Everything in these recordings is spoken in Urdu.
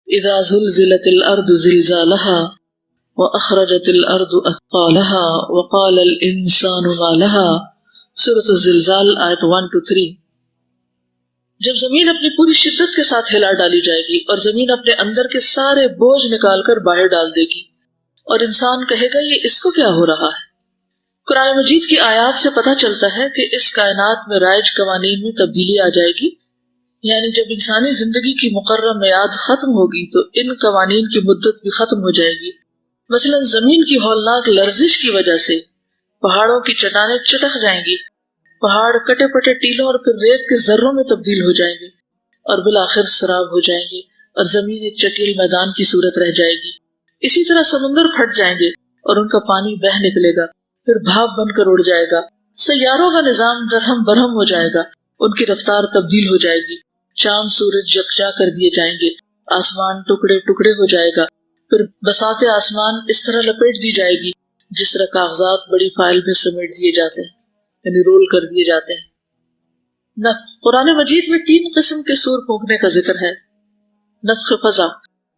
اذا زلزلت الارض زلزالها واخرجت الارض اثقالها وقال الانسان ما لها۔ سورۃ الزلزال آیت 1 to 3۔ جب زمین اپنی پوری شدت کے ساتھ ہلا ڈالی جائے گی اور زمین اپنے اندر کے سارے بوجھ نکال کر باہر ڈال دے گی اور انسان کہے گا یہ اس کو کیا ہو رہا ہے۔ قرآن مجید کی آیات سے پتہ چلتا ہے کہ اس کائنات میں رائج قوانین میں تبدیلی آ جائے گی، یعنی جب انسانی زندگی کی مقررہ میعاد ختم ہوگی تو ان قوانین کی مدت بھی ختم ہو جائے گی۔ مثلا زمین کی ہولناک لرزش کی وجہ سے پہاڑوں کی چٹانیں چٹک جائیں گی، پہاڑ کٹے پٹے ٹیلوں اور پھر ریت کے ذروں میں تبدیل ہو جائیں گے اور بالآخر سراب ہو جائیں گے اور زمین ایک چٹیل میدان کی صورت رہ جائے گی۔ اسی طرح سمندر پھٹ جائیں گے اور ان کا پانی بہہ نکلے گا، پھر بھاپ بن کر اڑ جائے گا۔ سیاروں کا نظام درہم برہم ہو جائے گا، ان کی رفتار تبدیل ہو جائے گی، چاند سورج یکجا کر دیے جائیں گے، آسمان ٹکڑے ٹکڑے ہو جائے گا، پھر بساط آسمان اس طرح لپیٹ دی جائے گی جس طرح کاغذات بڑی فائل میں سمیٹ دیے جاتے ہیں، یعنی رول کر دیے جاتے ہیں۔ قرآن مجید میں 3 قسم کے سور پھونکنے کا ذکر ہے۔ نفخ فضا،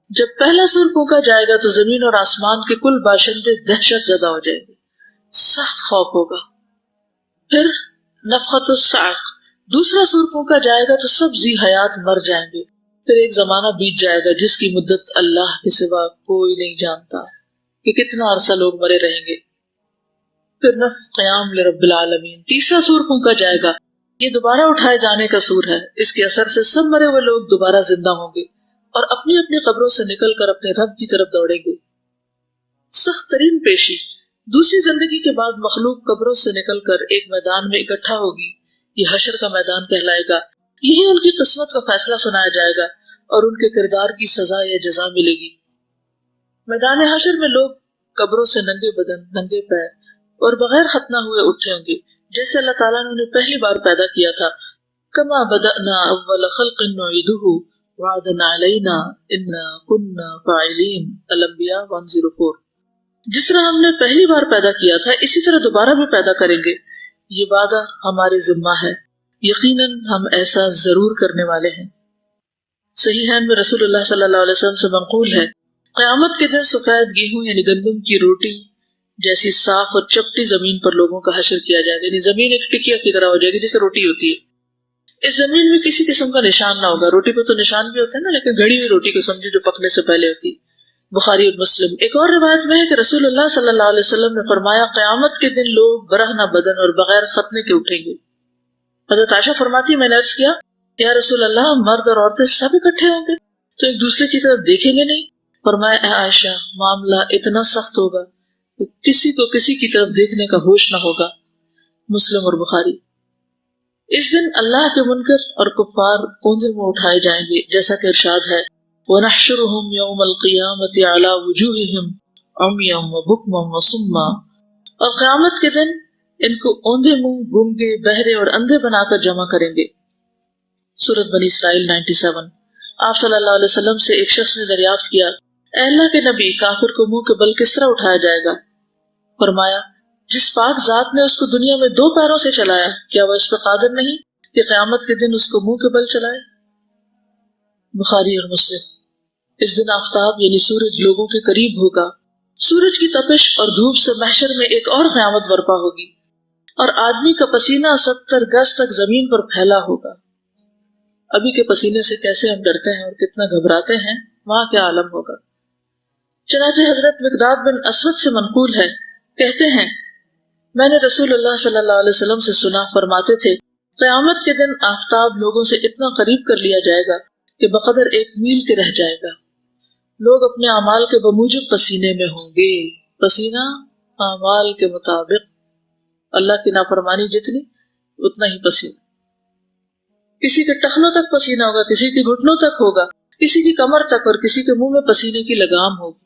جب پہلا سور پھونکا جائے گا تو زمین اور آسمان کے کل باشندے دہشت زدہ ہو جائیں گے، سخت خوف ہوگا۔ پھر نفخۃ الصاعق، دوسرا سور پھونکا جائے گا تو سب ذی حیات مر جائیں گے، پھر ایک زمانہ بیت جائے گا جس کی مدت اللہ کے سوا کوئی نہیں جانتا کہ کتنا عرصہ لوگ مرے رہیں گے۔ پھر نفخ قیام لرب العالمین، تیسرا سور پھونکا جائے گا، یہ دوبارہ اٹھائے جانے کا سور ہے، اس کے اثر سے سب مرے ہوئے لوگ دوبارہ زندہ ہوں گے اور اپنی اپنی قبروں سے نکل کر اپنے رب کی طرف دوڑیں گے۔ سخت ترین پیشی، دوسری زندگی کے بعد مخلوق قبروں سے نکل کر ایک میدان میں اکٹھا ہوگی، یہ حشر کا میدان کہلائے گا، یہی ان کی قسمت کا فیصلہ سنایا جائے گا اور ان کے کردار کی سزا یا جزا ملے گی۔ میدان حشر میں لوگ قبروں سے ننگے بدن، ننگے پیر اور بغیر ختنہ ہوئے اٹھے ہوں گے، جیسے اللہ تعالیٰ نے انہیں پہلی بار پیدا کیا تھا۔ کما بدأنا اول خلق نعیدہ وعدا علینا انا کنا فاعلین، الانبیاء 104۔ جس طرح ہم نے پہلی بار پیدا کیا تھا اسی طرح دوبارہ بھی پیدا کریں گے، یہ وعدہ ہمارے ذمہ ہے، یقیناً ہم ایسا ضرور کرنے والے ہیں۔ صحیحین میں رسول اللہ صلی اللہ علیہ وسلم سے منقول ہے، قیامت کے دن سفید گیہوں یعنی گندم کی روٹی جیسی صاف اور چپٹی زمین پر لوگوں کا حشر کیا جائے گا، یعنی زمین ایک ٹکیا کی طرح ہو جائے گی جیسے روٹی ہوتی ہے۔ اس زمین میں کسی قسم کا نشان نہ ہوگا، روٹی پہ تو نشان بھی ہوتے ہیں نا، لیکن گھڑی ہوئی روٹی کو سمجھے جو پکنے سے پہلے ہوتی ہے۔ بخاری اور مسلم۔ ایک اور روایت میں ہے کہ رسول اللہ صلی اللہ علیہ وسلم نے فرمایا، قیامت کے دن لوگ برہنہ بدن اور بغیر ختنے کے اٹھیں گے۔ حضرت عائشہ فرماتی، میں نے عرض کیا، یا رسول اللہ، مرد اور عورتیں سب اکٹھے ہوں گے تو ایک دوسرے کی طرف دیکھیں گے نہیں؟ فرمایا، اے عائشہ، معاملہ اتنا سخت ہوگا کہ کسی کو کسی کی طرف دیکھنے کا ہوش نہ ہوگا۔ مسلم اور بخاری۔ اس دن اللہ کے منکر اور کفار اوندھے منہ اٹھائے جائیں گے، جیسا کہ ارشاد ہے، وَنَحْشُرُهُمْ يَوْمَ الْقِيَامَةِ عَلَى وُجُوهِهِمْ عُمْيًا وَبُكْمًا وَصُمًّا، اور قیامت کے دن ان کو اوندھے منہ، گونگے، بہرے اور اندھے بنا کر جمع کریں گے۔ سورۃ بنی اسرائیل 97۔ آپ صلی اللہ علیہ وسلم سے ایک شخص نے دریافت کیا، اے اللہ کے نبی، کافر کو منہ کے بل کس طرح اٹھایا جائے گا؟ فرمایا، جس پاک ذات نے اس کو دنیا میں 2 پیروں سے چلایا، کیا وہ اس پر قادر نہیں کہ قیامت کے دن اس کو منہ کے بل چلائے؟ بخاری اور مسلم۔ اس دن آفتاب یعنی سورج لوگوں کے قریب ہوگا، سورج کی تپش اور دھوپ سے محشر میں ایک اور قیامت برپا ہوگی، اور آدمی کا پسینہ 70 گز تک زمین پر پھیلا ہوگا۔ ابھی کے پسینے سے کیسے ہم ڈرتے ہیں اور کتنا گھبراتے ہیں، وہاں کیا عالم ہوگا۔ چنانچہ حضرت مقداد بن اسود سے منقول ہے، کہتے ہیں، میں نے رسول اللہ صلی اللہ علیہ وسلم سے سنا، فرماتے تھے، قیامت کے دن آفتاب لوگوں سے اتنا قریب کر لیا جائے گا کہ بقدر 1 میل کے رہ جائے گا۔ لوگ اپنے اعمال کے بموجب پسینے میں ہوں گے، پسینہ اعمال کے مطابق، اللہ کی نافرمانی جتنی اتنا ہی پسینہ۔ کسی کے ٹخنوں تک پسینہ ہوگا، کسی کے گھٹنوں تک ہوگا، کسی کی کمر تک، اور کسی کے منہ میں پسینے کی لگام ہوگی۔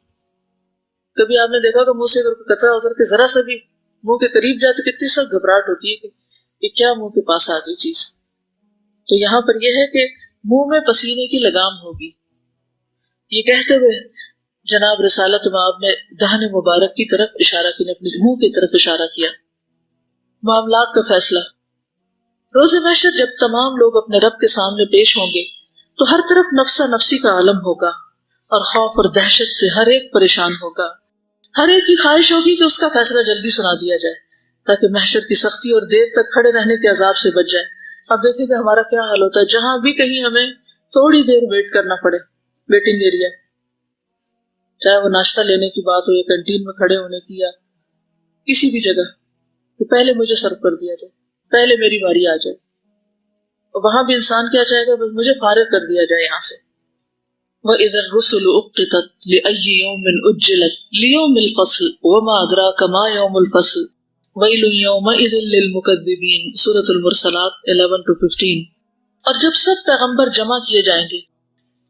کبھی آپ نے دیکھا کہ منہ سے اگر قطرہ اتر کے ذرا سا بھی منہ کے قریب جائے تو کتنی سخت گھبراہٹ ہوتی ہے کہ یہ کیا منہ کے پاس آ گئی چیز۔ تو یہاں پر یہ ہے کہ منہ میں پسینے کی لگام ہوگی۔ یہ کہتے ہوئے جناب رسالت مآب نے دہن مبارک کی طرف اشارہ کیا، اپنے منہ کی طرف اشارہ کیا۔ معاملات کا فیصلہ۔ روز محشر جب تمام لوگ اپنے رب کے سامنے پیش ہوں گے تو ہر طرف نفسا نفسی کا عالم ہوگا، اور خوف اور دہشت سے ہر ایک پریشان ہوگا. ہر ایک کی خواہش ہوگی کہ اس کا فیصلہ جلدی سنا دیا جائے تاکہ محشر کی سختی اور دیر تک کھڑے رہنے کے عذاب سے بچ جائے. اب دیکھیں کہ ہمارا کیا حال ہوتا ہے جہاں بھی کہیں ہمیں تھوڑی دیر ویٹ کرنا پڑے، ویٹنگ ایریا، چاہے وہ ناشتہ لینے کی بات ہو یا کینٹین میں کھڑے ہونے کی یا کسی بھی جگہ، کہ پہلے مجھے سرو کر دیا جائے، پہلے میری باری آ جائے. اور وہاں بھی انسان کیا چاہے گا؟ بس مجھے فارغ کر دیا جائے یہاں سے. وَإِذَا الرُّسُلُ أُقِّتَتْ لِأَيِّ يَوْمٍ أُجِّلَتْ لِيَوْمِ الْفَصْلِ وَمَا أَدْرَاكَ مَا يَوْمُ الْفَصْلِ وَيْلٌ يَوْمَئِذٍ لِّلْمُكَذِّبِينَ سورۃ المرسلات 11-15. اور جب سب پیغمبر جمع کیے جائیں گے،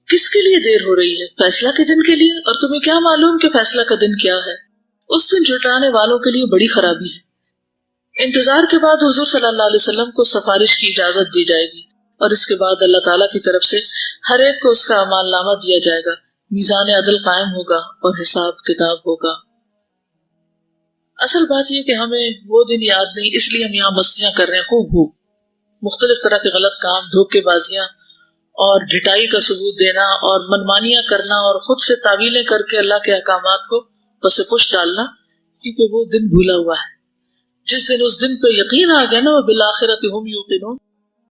کس کے لیے دیر ہو رہی ہے؟ فیصلہ کے دن کے لیے. اور تمہیں کیا معلوم کہ فیصلہ کا دن کیا ہے؟ اس دن جھٹلانے والوں کے لیے بڑی خرابی ہے. انتظار کے بعد حضور صلی اللہ علیہ وسلم کو سفارش کی اجازت دی جائے گی، اور اس کے بعد اللہ تعالیٰ کی طرف سے ہر ایک کو اس کا اعمال نامہ دیا جائے گا، میزان عدل قائم ہوگا اور حساب کتاب ہوگا. اصل بات یہ کہ ہمیں وہ دن یاد نہیں، اس لیے ہم یہاں مستیاں کر رہے ہیں، خوب مختلف طرح کے غلط کام، دھوکے بازیاں اور ڈھٹائی کا ثبوت دینا اور منمانیاں کرنا اور خود سے تعویلیں کر کے اللہ کے احکامات کو پس پش ڈالنا، کیونکہ وہ دن بھولا ہوا ہے. جس دن اس دن پہ یقین آ گیا نا، وبالآخرۃ ھم یوقنون،